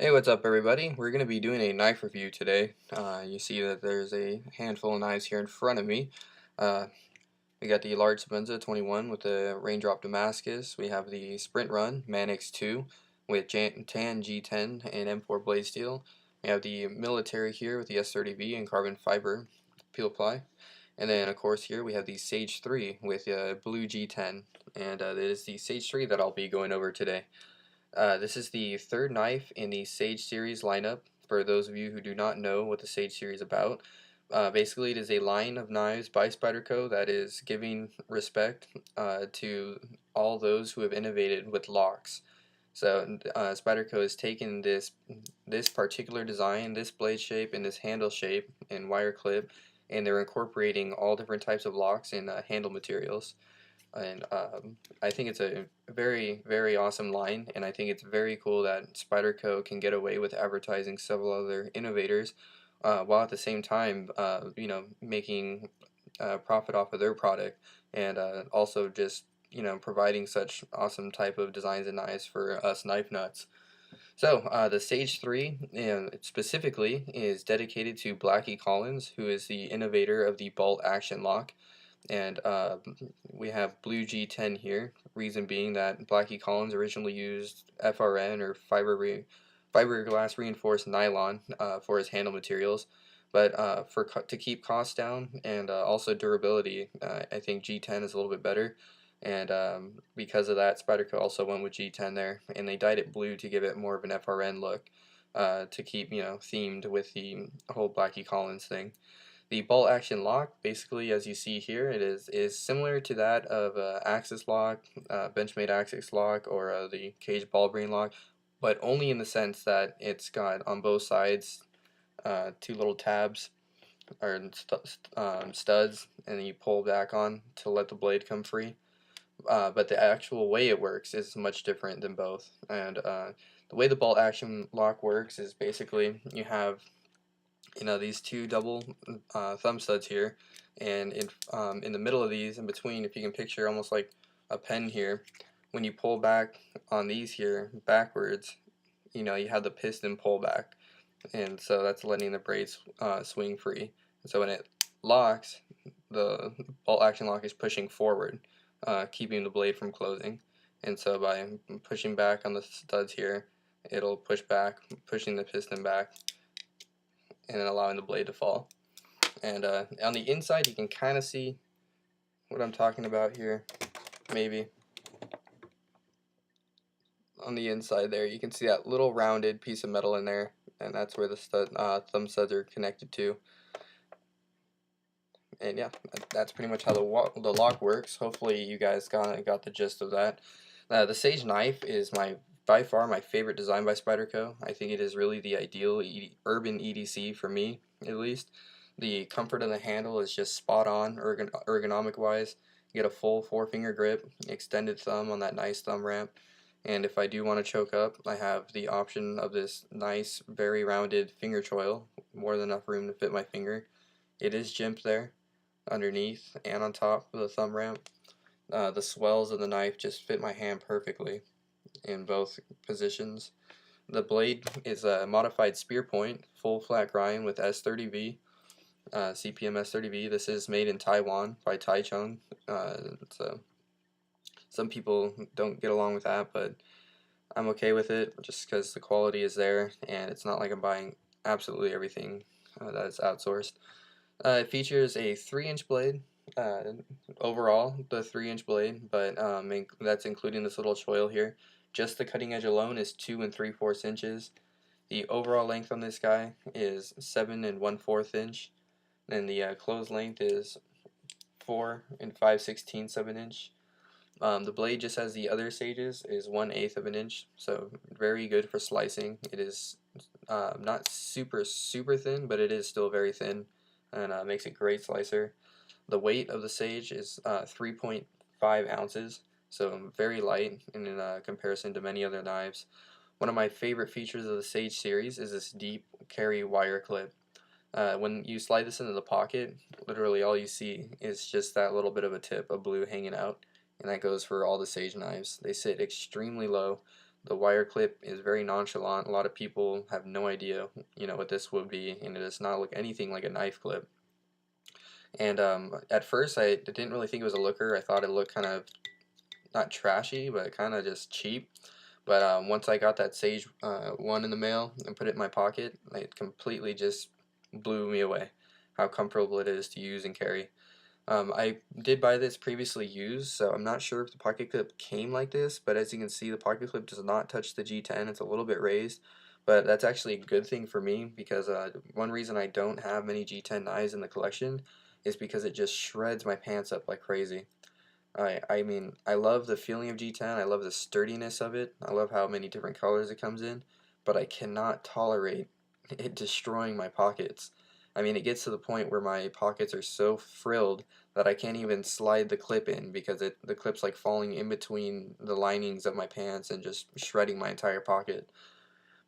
Hey, what's up everybody? We're going to be doing a knife review today. You see that there's a handful of knives here in front of me. Uh, we got the large Spenza 21 with the Raindrop Damascus. We have the Sprint Run Manix 2 with Tan G10 and M4 blade steel. We have the military here with the S30V and carbon fiber peel ply. And then of course here we have the Sage 3 with blue G10, and it is the Sage 3 that I'll be going over today. This is the third knife in the Sage series lineup. For those of you who do not know what the Sage series is about, basically it is a line of knives by Spyderco that is giving respect to all those who have innovated with locks. So Spyderco has taken this particular design, this blade shape, and this handle shape and wire clip, and they're incorporating all different types of locks and handle materials. And I think it's a very, very awesome line, and I think it's very cool that Spyderco can get away with advertising several other innovators, while at the same time, making profit off of their product, and also just providing such awesome type of designs and knives for us knife nuts. So the Sage 3 specifically is dedicated to Blackie Collins, who is the innovator of the bolt action lock. And we have blue G10 here, reason being that Blackie Collins originally used FRN or fiberglass reinforced nylon for his handle materials, but to keep costs down and also durability, I think G10 is a little bit better. And because of that, Spyderco also went with G10 there, and they dyed it blue to give it more of an FRN look, to keep themed with the whole Blackie Collins thing. The bolt action lock, basically, as you see here, it is similar to that of Axis lock, Benchmade Axis lock, or the Cage ball bearing lock, but only in the sense that it's got on both sides two little tabs or studs, and then you pull back on to let the blade come free. But the actual way it works is much different than both. And the way the bolt action lock works is basically you have these two double thumb studs here, and in the middle of these, in between, if you can picture almost like a pen here, when you pull back on these here backwards, you have the piston pull back, and so that's letting the braids swing free. And so when it locks, the bolt action lock is pushing forward, keeping the blade from closing. And so by pushing back on the studs here, it'll push back, pushing the piston back, and then allowing the blade to fall. And on the inside, you can kind of see what I'm talking about here, maybe. On the inside there, you can see that little rounded piece of metal in there, and that's where the thumb studs are connected to. And yeah, that's pretty much how the lock works. Hopefully you guys got the gist of that. The Sage knife is by far my favorite design by Spyderco. I think it is really the ideal urban EDC for me, at least. The comfort of the handle is just spot on ergonomic wise. You get a full 4-finger grip, extended thumb on that nice thumb ramp. And if I do want to choke up, I have the option of this nice, very rounded finger choil, more than enough room to fit my finger. It is jimped there, underneath and on top of the thumb ramp. The swells of the knife just fit my hand perfectly in both positions. The blade is a modified spear point, full flat grind with S30V, CPM S30V. This is made in Taiwan by Taichung. So some people don't get along with that, but I'm okay with it just because the quality is there, and it's not like I'm buying absolutely everything that is outsourced. It features a 3-inch blade, overall, the 3-inch blade, but that's including this little choil here. Just the cutting edge alone is 2 3/4 inches. The overall length on this guy is 7 1/4 inch, and the close length is 4 5/16 of an inch. The blade, just as the other Sages, is 1/8 of an inch, so very good for slicing. It is not super thin, but it is still very thin, and makes a great slicer. The weight of the Sage is 3.5 ounces, so very light in comparison to many other knives. One of my favorite features of the Sage series is this deep carry wire clip. When you slide this into the pocket, literally all you see is just that little bit of a tip of blue hanging out, and that goes for all the Sage knives. They sit extremely low. The wire clip is very nonchalant. A lot of people have no idea, what this would be, and it does not look anything like a knife clip. And at first, I didn't really think it was a looker. I thought it looked kind of not trashy, but kind of just cheap. But once I got that Sage one in the mail and put it in my pocket, it completely just blew me away. How comfortable it is to use and carry. I did buy this previously used, so I'm not sure if the pocket clip came like this, but as you can see, the pocket clip does not touch the G10. It's a little bit raised, but that's actually a good thing for me because one reason I don't have many G10 knives in the collection is because it just shreds my pants up like crazy. I mean, I love the feeling of G10. I love the sturdiness of it. I love how many different colors it comes in, but I cannot tolerate it destroying my pockets. I mean, it gets to the point where my pockets are so frilled that I can't even slide the clip in because the clip's like falling in between the linings of my pants and just shredding my entire pocket.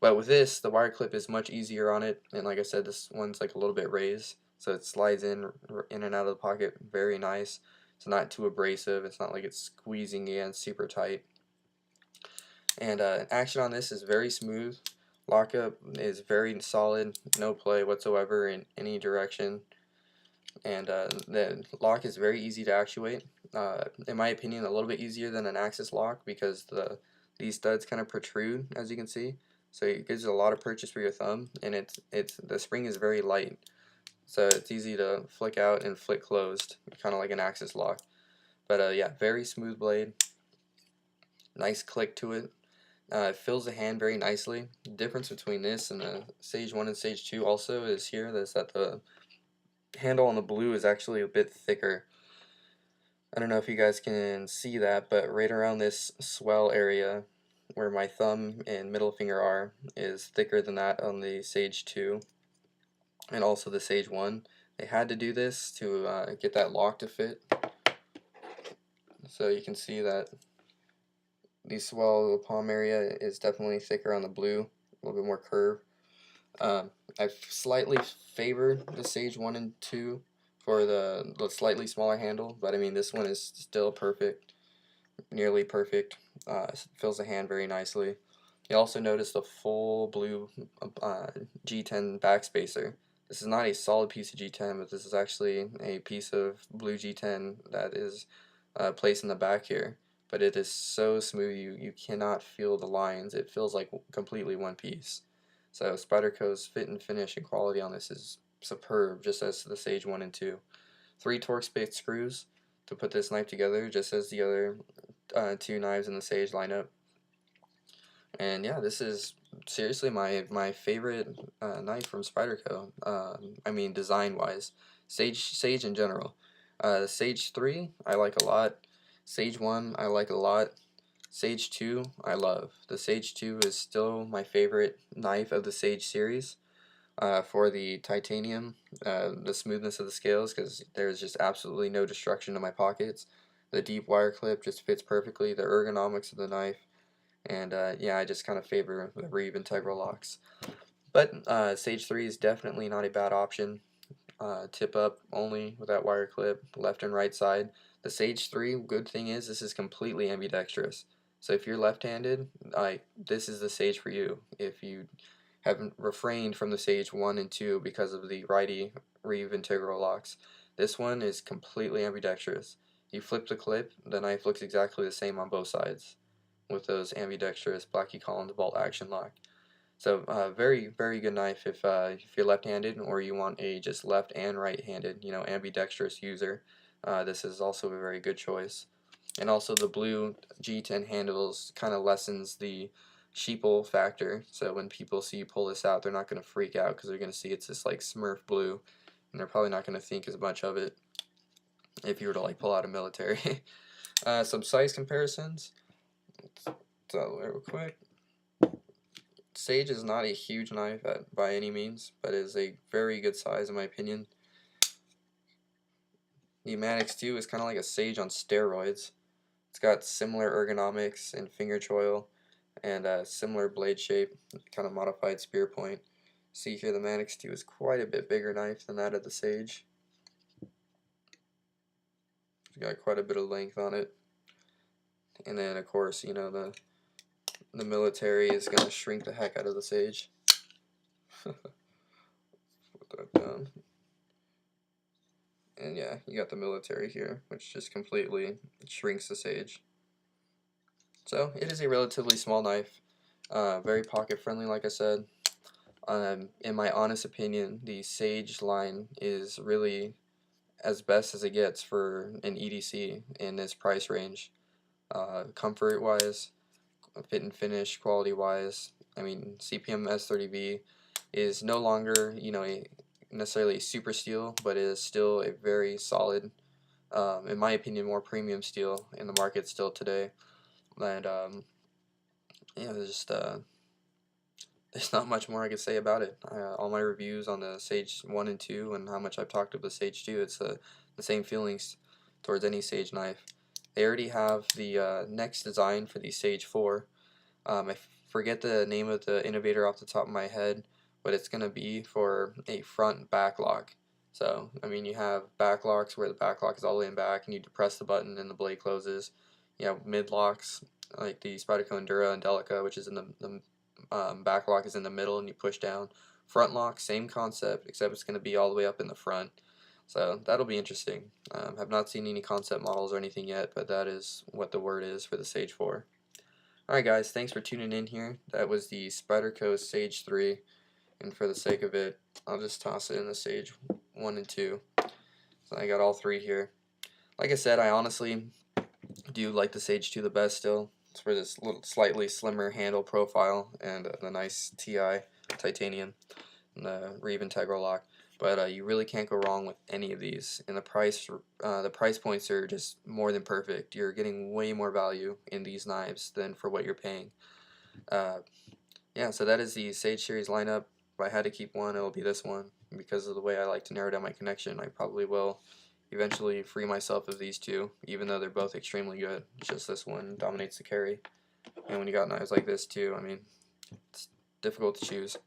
But with this, the wire clip is much easier on it, and like I said, this one's like a little bit raised, so it slides in and out of the pocket very nice. It's not too abrasive. It's not like it's squeezing against super tight. And action on this is very smooth. Lockup is very solid, no play whatsoever in any direction. And the lock is very easy to actuate. In my opinion, a little bit easier than an axis lock because these studs kind of protrude, as you can see. So it gives you a lot of purchase for your thumb, and the spring is very light, so it's easy to flick out and flick closed, kind of like an axis lock. But yeah, very smooth blade, nice click to it. It fills the hand very nicely. The difference between this and the Sage 1 and Sage 2 also is that the handle on the blue is actually a bit thicker. I don't know if you guys can see that, but right around this swell area where my thumb and middle finger are is thicker than that on the Sage 2 and also the Sage 1. They had to do this to get that lock to fit. So you can see that the swell palm area is definitely thicker on the blue, a little bit more curve. I slightly favor the Sage 1 and 2 for the slightly smaller handle, but I mean this one is still perfect, nearly perfect. Fills the hand very nicely. You also notice the full blue G10 backspacer. This is not a solid piece of G10, but this is actually a piece of blue G10 that is placed in the back here. But it is so smooth, you cannot feel the lines. It feels like completely one piece. So Spyderco's fit and finish and quality on this is superb, just as the Sage 1 and 2. 3 Torx-based screws to put this knife together, just as the other 2 knives in the Sage lineup. And yeah, this is seriously my favorite knife from Spyderco. I mean, design-wise, Sage in general. Sage 3 I like a lot. Sage 1 I like a lot. Sage 2 I love. The Sage 2 is still my favorite knife of the Sage series. For the titanium, the smoothness of the scales, because there's just absolutely no destruction to my pockets. The deep wire clip just fits perfectly. The ergonomics of the knife. And yeah, I just kind of favor the Reeve integral locks. But Sage 3 is definitely not a bad option. Tip up only with that wire clip, left and right side. The Sage 3, good thing is this is completely ambidextrous. So if you're left-handed, this is the Sage for you. If you haven't refrained from the Sage 1 and 2 because of the righty Reeve integral locks, this one is completely ambidextrous. You flip the clip, the knife looks exactly the same on both sides with those ambidextrous Blackie Collins bolt action lock. So very, very good knife if you're left-handed or you want a just left and right-handed, ambidextrous user. This is also a very good choice. And also the blue G10 handles kind of lessens the sheeple factor. So when people see you pull this out, they're not going to freak out because they're going to see it's this like Smurf blue, and they're probably not going to think as much of it if you were to like pull out a military. Some size comparisons. So real quick. Sage is not a huge knife by any means, but is a very good size in my opinion. The Manix 2 is kind of like a Sage on steroids. It's got similar ergonomics and finger choil and similar blade shape, kind of modified spear point. See here the Manix 2 is quite a bit bigger knife than that of the Sage. It's got quite a bit of length on it. And then of course, the the military is going to shrink the heck out of the Sage. Put that down. And yeah, you got the military here, which just completely shrinks the Sage. So it is a relatively small knife, very pocket friendly, like I said. In my honest opinion, the Sage line is really as best as it gets for an EDC in this price range. Comfort wise, fit and finish quality wise, I mean, CPM S30V is no longer, you know, necessarily a super steel, but it is still a very solid, in my opinion, more premium steel in the market still today. And yeah, there's not much more I could say about it. All my reviews on the Sage 1 and 2 and how much I've talked about the Sage 2, it's the same feelings towards any Sage knife. They already have the next design for the Sage 4. I forget the name of the innovator off the top of my head, but it's going to be for a front back lock. So, I mean, you have back locks where the back lock is all the way in back and you depress the button and the blade closes. You have mid locks like the Spyderco Endura and Delica, which is in the back lock is in the middle and you push down. Front lock, same concept, except it's going to be all the way up in the front. So that'll be interesting. Have not seen any concept models or anything yet, but that is what the word is for the Sage 4. Alright guys, thanks for tuning in here. That was the Spyderco Sage 3, and for the sake of it, I'll just toss it in the Sage 1 and 2. So I got all three here. Like I said, I honestly do like the Sage 2 the best still. It's for this little slightly slimmer handle profile and the nice TI titanium and the Reeve integral lock. But you really can't go wrong with any of these. And the price points are just more than perfect. You're getting way more value in these knives than for what you're paying. Yeah, so that is the Sage series lineup. If I had to keep one, it'll be this one. Because of the way I like to narrow down my connection, I probably will eventually free myself of these two, even though they're both extremely good. It's just this one dominates the carry. And when you got knives like this too, I mean, it's difficult to choose.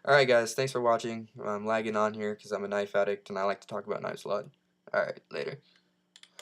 Alright guys, thanks for watching. I'm lagging on here because I'm a knife addict and I like to talk about knives a lot. Alright, later.